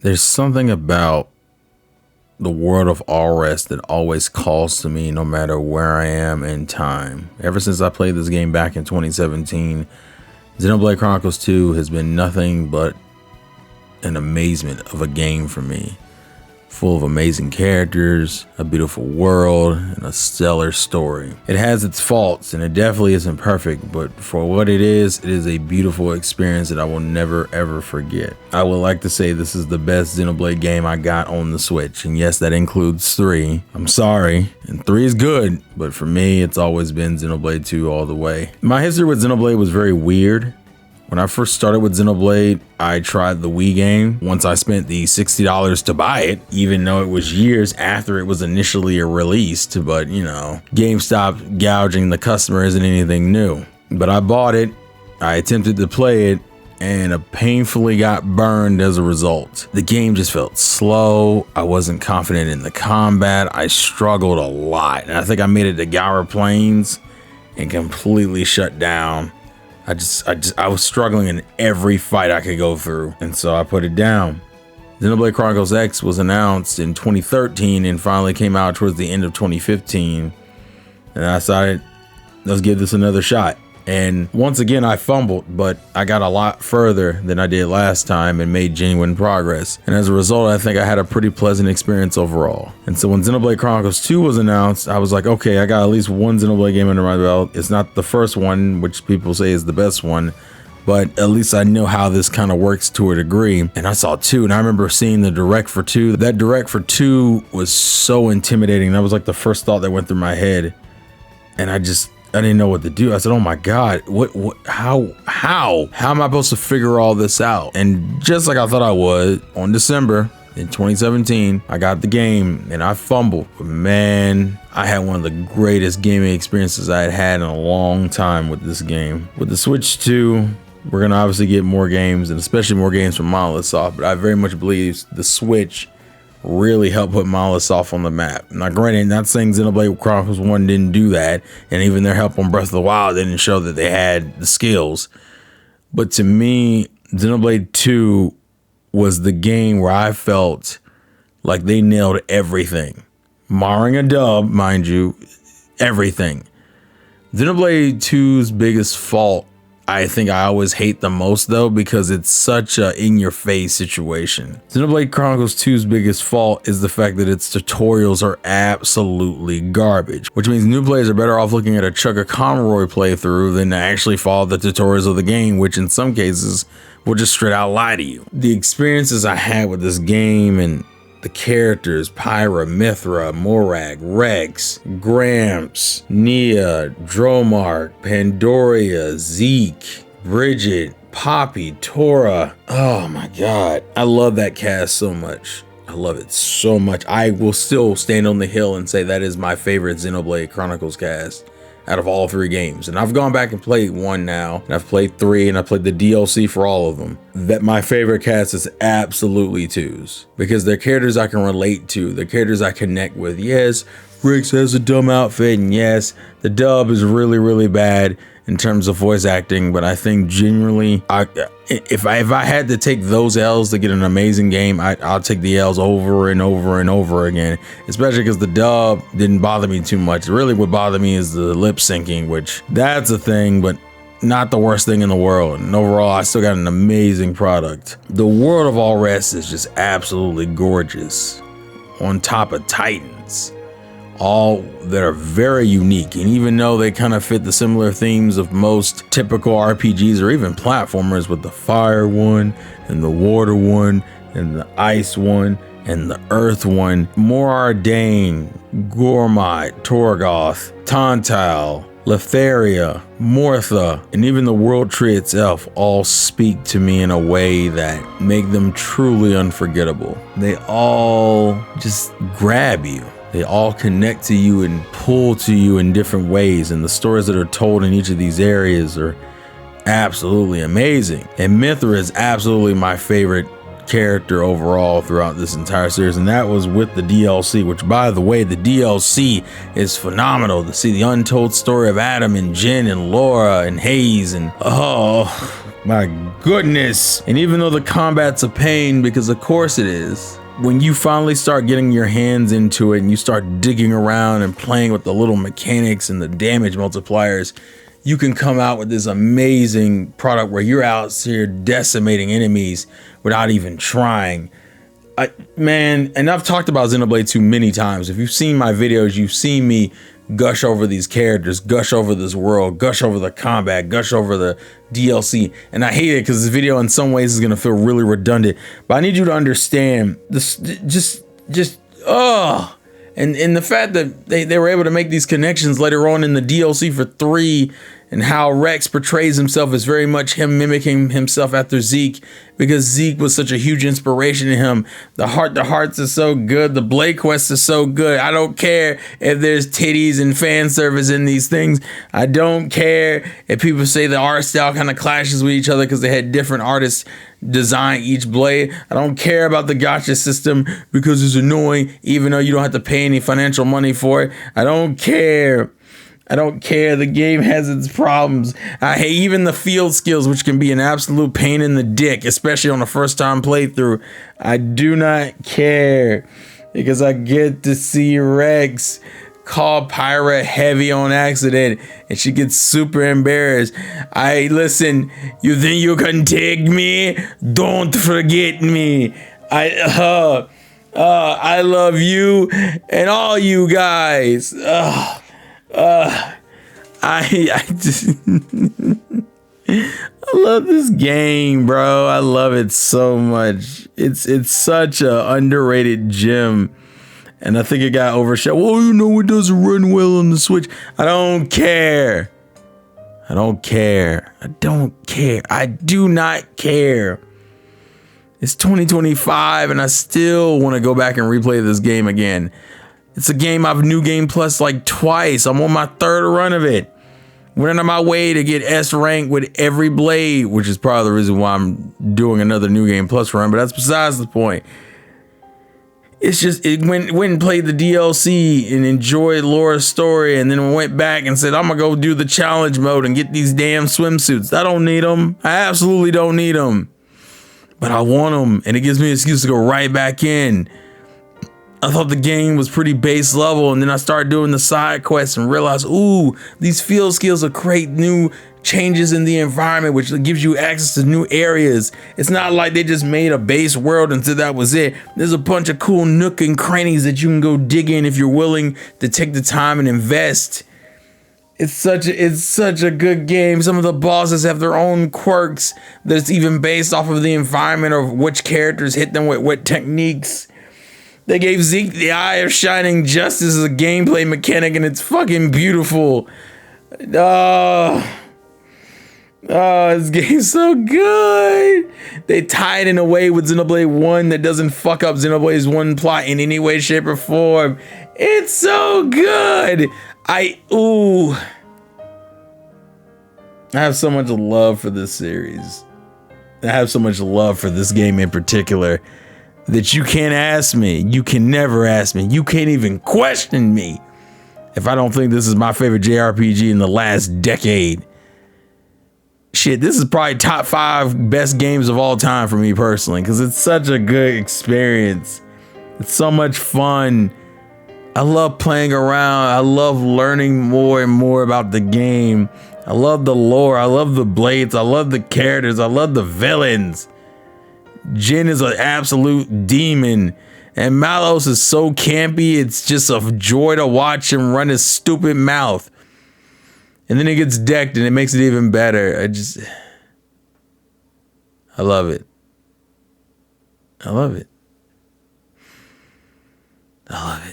There's something about the world of All Rest that always calls to me no matter where I am in time. Ever since I played this game back in 2017, Xenoblade Chronicles 2 has been nothing but an amazement of a game for me. Full of amazing characters, a beautiful world, and a stellar story. It has its faults, and it definitely isn't perfect, but for what it is a beautiful experience that I will never ever forget. I would like to say this is the best Xenoblade game I got on the Switch, and yes, that includes 3. I'm sorry, and 3 is good, but for me, it's always been Xenoblade 2 all the way. My history with Xenoblade was very weird. When I first started with Xenoblade, I tried the Wii game. Once I spent the $60 to buy it, even though it was years after it was initially released, but you know, GameStop gouging the customer isn't anything new. But I bought it, I attempted to play it, and I painfully got burned as a result. The game just felt slow. I wasn't confident in the combat. I struggled a lot. And I think I made it to Gower Plains and completely shut down. I was struggling in every fight I could go through, and so I put it down. Xenoblade Chronicles X was announced in 2013 and finally came out towards the end of 2015, and I decided, let's give this another shot. And once again, I fumbled, but I got a lot further than I did last time and made genuine progress. And as a result, I think I had a pretty pleasant experience overall. And so when Xenoblade Chronicles 2 was announced, I was like, okay, I got at least one Xenoblade game under my belt. It's not the first one, which people say is the best one, but at least I know how this kind of works to a degree. And I saw 2, and I remember seeing the direct for 2. That direct for 2 was so intimidating. That was like the first thought that went through my head. And I didn't know what to do. I said, oh my God, how am I supposed to figure all this out? And just like I thought I would, on December in 2017, I got the game and I fumbled. But man, I had one of the greatest gaming experiences I had had in a long time with this game. With the Switch 2, we're gonna obviously get more games, and especially more games from Monolith Soft, but I very much believe the Switch really helped put Monolith Soft on the map. Now granted, not saying Xenoblade Chronicles 1 didn't do that, and even their help on Breath of the Wild didn't show that they had the skills. But to me, Xenoblade 2 was the game where I felt like they nailed everything. Barring a dub, mind you, everything. Xenoblade 2's biggest fault, I think I always hate the most though, because it's such a in-your-face situation. Xenoblade Chronicles 2's biggest fault is the fact that its tutorials are absolutely garbage, which means new players are better off looking at a Chugga Conroy playthrough than to actually follow the tutorials of the game, which in some cases will just straight out lie to you. The experiences I had with this game and the characters, Pyra, Mithra, Morag, Rex, Gramps, Nia, Dromark, Pandoria, Zeke, Bridget, Poppy, Tora. Oh my God. I love that cast so much. I love it so much. I will still stand on the hill and say that is my favorite Xenoblade Chronicles cast out of all 3 games. And I've gone back and played 1 now, and I've played 3, and I played the DLC for all of them. That my favorite cast is absolutely 2's, because they're characters I can relate to, they're characters I connect with. Yes, Rix has a dumb outfit, and yes, the dub is really, really bad in terms of voice acting, but I think genuinely, if I had to take those L's to get an amazing game, I'll take the L's over and over and over again, especially because the dub didn't bother me too much. Really what bothered me is the lip syncing, which that's a thing, but not the worst thing in the world. And overall, I still got an amazing product. The world of All Rest is just absolutely gorgeous, on top of Titans. All that are very unique, and even though they kind of fit the similar themes of most typical RPGs or even platformers, with the fire one and the water one and the ice one and the earth one, Morardain, Gormite, Torgoth, Tontal, Letheria, Mortha, and even the World Tree itself all speak to me in a way that make them truly unforgettable. They all just grab you. They all connect to you and pull to you in different ways, and the stories that are told in each of these areas are absolutely amazing. And Mithra is absolutely my favorite character overall throughout this entire series, and that was with the DLC, which, by the way, the DLC is phenomenal. To see the untold story of Adam and Jen and Laura and Hayes, and oh My goodness. And even though the combat's a pain, because of course it is, when you finally start getting your hands into it and you start digging around and playing with the little mechanics and the damage multipliers, you can come out with this amazing product where you're out here decimating enemies without even trying. Man, and I've talked about Xenoblade 2 many times. If you've seen my videos, you've seen me gush over these characters, gush over this world, gush over the combat, gush over the DLC. And I hate it because this video in some ways is going to feel really redundant. But I need you to understand this, and the fact that they were able to make these connections later on in the DLC for 3, and how Rex portrays himself as very much him mimicking himself after Zeke, because Zeke was such a huge inspiration to him. The Heart to Hearts is so good. The Blade Quest is so good. I don't care if there's titties and fan service in these things. I don't care if people say the art style kind of clashes with each other because they had different artists design each blade. I don't care about the gacha system because it's annoying, even though you don't have to pay any financial money for it. I don't care. I don't care. The game has its problems. I hate even the field skills, which can be an absolute pain in the dick, especially on a first time playthrough. I do not care because I get to see Rex call Pyra heavy on accident and she gets super embarrassed. Listen, you think you can take me? Don't forget me. I love you and all you guys. I just I love this game, bro. I love it so much. It's such a underrated gem, and I think it got overshadowed. Oh, you know, it doesn't run well on the Switch. I don't care. I don't care. I don't care. I do not care. It's 2025, and I still want to go back and replay this game again. It's a game I've New Game Plus like twice. I'm on my 3rd run of it. Went on my way to get S rank with every blade, which is probably the reason why I'm doing another New Game Plus run, but that's besides the point. It's just, it went and played the DLC and enjoyed Laura's story, and then went back and said, I'm gonna go do the challenge mode and get these damn swimsuits. I don't need them. I absolutely don't need them. But I want them, and it gives me an excuse to go right back in. I thought the game was pretty base level, and then I started doing the side quests and realized, ooh, these field skills will create new changes in the environment, which gives you access to new areas. It's not like they just made a base world and said that was it. There's a bunch of cool nook and crannies that you can go dig in if you're willing to take the time and invest. It's such a good game. Some of the bosses have their own quirks that's even based off of the environment of which characters hit them with what techniques. They gave Zeke the Eye of Shining Justice as a gameplay mechanic, and it's fucking beautiful. This game's so good. They tie it in a way with Xenoblade 1 that doesn't fuck up Xenoblade's 1 plot in any way, shape, or form. It's so good. I have so much love for this series. I have so much love for this game in particular that you can't ask me. You can never ask me. You can't even question me if I don't think this is my favorite JRPG in the last decade. Shit, this is probably top 5 best games of all time for me personally, because it's such a good experience. It's so much fun. I love playing around. I love learning more and more about the game. I love the lore. I love the blades. I love the characters. I love the villains. Jin is an absolute demon, and Malos is so campy. It's just a joy to watch him run his stupid mouth. And then it gets decked and it makes it even better. I love it. I love it. I love it.